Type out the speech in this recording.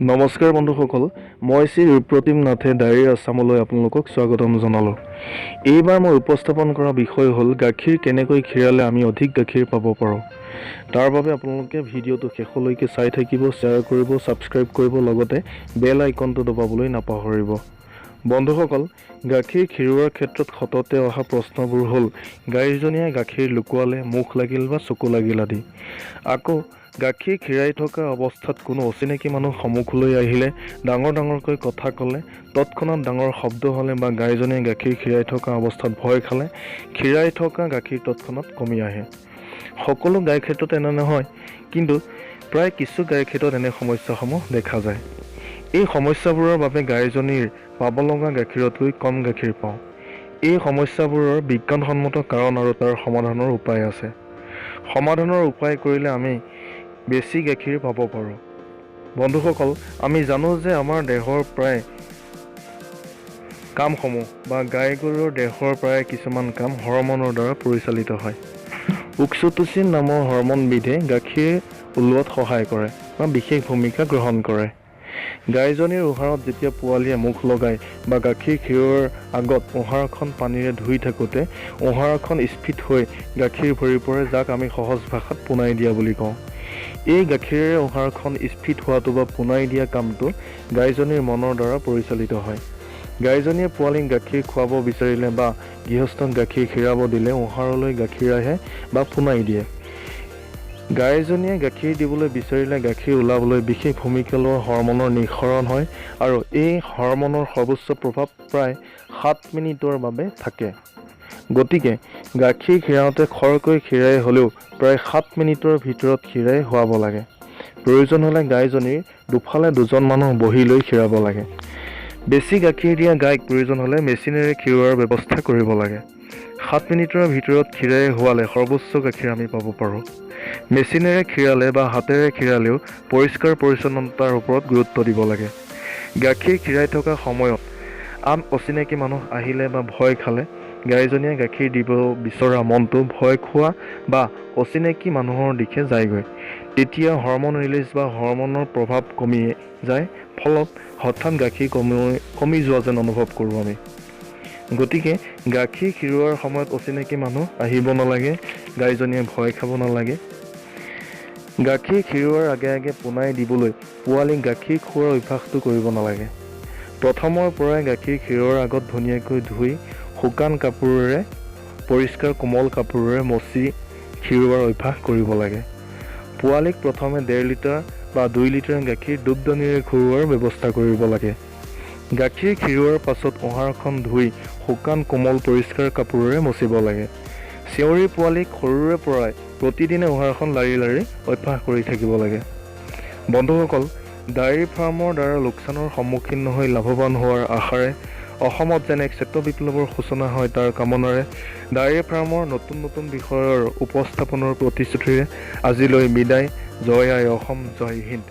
নমস্কাৰ বন্ধুসকল, মই শ্ৰী ৰূপপ্ৰতিম নাথে ডায়েৰী আছামলৈ আপোনালোকক স্বাগতম জনালোঁ। এইবাৰ মই উপস্থাপন কৰা বিষয় হ'ল গাখীৰ কেনেকৈ খীৰালে আমি অধিক গাখীৰ পাব পাৰোঁ। তাৰ বাবে আপোনালোকে ভিডিঅ'টো শেষলৈকে চাই থাকিব, শ্বেয়াৰ কৰিব, ছাবস্ক্ৰাইব কৰিব, লগতে বেল আইকনটো দবাবলৈ নাপাহৰিব। বন্ধুসকল, গাখীৰ খীৰোৱাৰ ক্ষেত্ৰত সততে অহা প্ৰশ্নবোৰ হ'ল গাইজনীয়ে গাখীৰ লুকুৱালে, মুখ লাগিল বা চকু লাগিল আদি। আকৌ গাখীৰ খীৰাই থকা অৱস্থাত কোনো অচিনাকি মানুহ সন্মুখলৈ আহিলে, ডাঙৰকৈ কথা ক'লে, তৎক্ষণাত ডাঙৰ শব্দ হ'লে বা গাইজনীয়ে গাখীৰ খীৰাই থকা অৱস্থাত ভয় খালে, খীৰাই থকা গাখীৰ তৎক্ষণাত কমি আহে। সকলো গাইৰ ক্ষেত্ৰত এনে নহয়, কিন্তু প্ৰায় কিছু গাইৰ ক্ষেত্ৰত এনে সমস্যাসমূহ দেখা যায়। এই সমস্যাবোৰৰ বাবে গাইজনীৰ পাব লগা গাখীৰতকৈ কম গাখীৰ পাওঁ। এই সমস্যাবোৰৰ বিজ্ঞানসন্মত কাৰণ আৰু তাৰ সমাধানৰ উপায় আছে। সমাধানৰ উপায় কৰিলে আমি বেছি গাখীৰ পাব পাৰোঁ। বন্ধুসকল, আমি জানো যে আমাৰ দেহৰ প্ৰায় কামসমূহ বা গাই গৰুৰ দেহৰ প্ৰায় কিছুমান কাম হৰমনৰ দ্বাৰা পৰিচালিত হয়। অক্সিটোচিন নামৰ হৰমনবিধে গাখীৰ ওলোৱাত সহায় কৰে বা বিশেষ ভূমিকা গ্ৰহণ কৰে। গাইজনীৰ উহাৰত যেতিয়া পোৱালীয়ে মুখ লগায় বা গাখীৰ খীৰোৱাৰ আগত উহাৰখন পানীৰে ধুই থাকোঁতে উহাৰখন স্ফীত হৈ গাখীৰ ভৰি পৰে, যাক আমি সহজ ভাষাত পোনাই দিয়া বুলি কওঁ। এই গাখীৰেৰে উহাৰখন স্ফীত হোৱাটো বা পোনাই দিয়া কামটো গাইজনীৰ মনৰ দ্বাৰা পৰিচালিত হয়। গাইজনীয়ে পোৱালীক গাখীৰ খুৱাব বিচাৰিলে বা গৃহস্থক গাখীৰ খীৰাব দিলে উহাৰলৈ গাখীৰ আহে বা পোনাই দিয়ে। গাইজনীয়ে গাখীৰ দিবলৈ বিচাৰিলে গাখীৰ ওলাবলৈ বিশেষ ভূমিকা লোৱা হৰমনৰ নিঃসৰণ হয়, আৰু এই হৰমনৰ সৰ্বোচ্চ প্ৰভাৱ প্ৰায় 7 মিনিটৰ বাবে থাকে। গতিকে গাখীৰ খীৰাওঁতে খৰকৈ খীৰাই হ'লেও প্ৰায় 7 মিনিটৰ ভিতৰত খীৰাই হোৱাব লাগে। প্ৰয়োজন হ'লে গাইজনীৰ দুফালে দুজন মানুহ বহি লৈ খীৰাব লাগে। বেছি গাখীৰ দিয়া গাইক প্ৰয়োজন হ'লে মেচিনেৰে খীৰোৱাৰ ব্যৱস্থা কৰিব লাগে। 7 মিনিটৰ ভিতৰত খীৰাই হোৱালে সৰ্বোচ্চ গাখীৰ আমি পাব পাৰোঁ। মেচিনেৰে খীৰালে বা হাতেৰে খীৰালেও পৰিষ্কাৰ পৰিচ্ছন্নতাৰ ওপৰত গুৰুত্ব দিব লাগে। গাখীৰ খীৰাই থকা সময়ত আন অচিনাকি মানুহ আহিলে বা ভয় খালে গাইজনীয়ে গাখীৰ দিব বিচৰা মনটো ভয় খোৱা বা অচিনাকি মানুহৰ দিশে যায়গৈ। তেতিয়া হৰমন ৰিলিজ বা হৰমনৰ প্ৰভাৱ কমি যায়, ফলত হঠাৎ গাখীৰ কমি যোৱা যেন অনুভৱ কৰোঁ আমি। গতিকে গাখীৰ খীৰোৱাৰ সময়ত অচিনাকি মানুহ আহিব নালাগে, গাইজনীয়ে ভয় খাব নালাগে। গাখীৰ খীৰোৱাৰ আগে পোনাই দিবলৈ পোৱালীক গাখীৰ খোৱাৰ অভ্যাসটো কৰিব নালাগে। প্ৰথমৰ পৰাই গাখীৰ খীৰোৱাৰ আগত ধুনীয়াকৈ ধুই শুকান কাপোৰেৰে, পৰিষ্কাৰ কোমল কাপোৰেৰে মচি খীৰোৱাৰ অভ্যাস কৰিব লাগে। পোৱালীক প্ৰথমে 1.5 লিটাৰ বা 2 লিটাৰ গাখীৰ দুগ্ধনীৰে খুওৱাৰ ব্যৱস্থা কৰিব লাগে। গাখীৰ খীৰোৱাৰ পাছত উহাৰখন ধুই শুকান কোমল পৰিষ্কাৰ কাপোৰেৰে মচিব লাগে। চেউৰী পোৱালীক সৰুৰে পৰাই প্ৰতিদিনে উহাৰখন লাৰি অভ্যাস কৰি থাকিব লাগে। বন্ধুসকল, ডায়েৰী ফাৰ্মৰ দ্বাৰা লোকচানৰ সন্মুখীন নহৈ লাভৱান হোৱাৰ আশাৰে অসমত যেনে এক শ্বেত বিপ্লৱৰ সূচনা হয় তাৰ কামনাৰে ডায়েৰী ফাৰ্মৰ নতুন বিষয়ৰ উপস্থাপনৰ প্ৰতিশ্ৰুতিৰে আজিলৈ বিদায়। জয় আই অসম, জয় হিন্দ।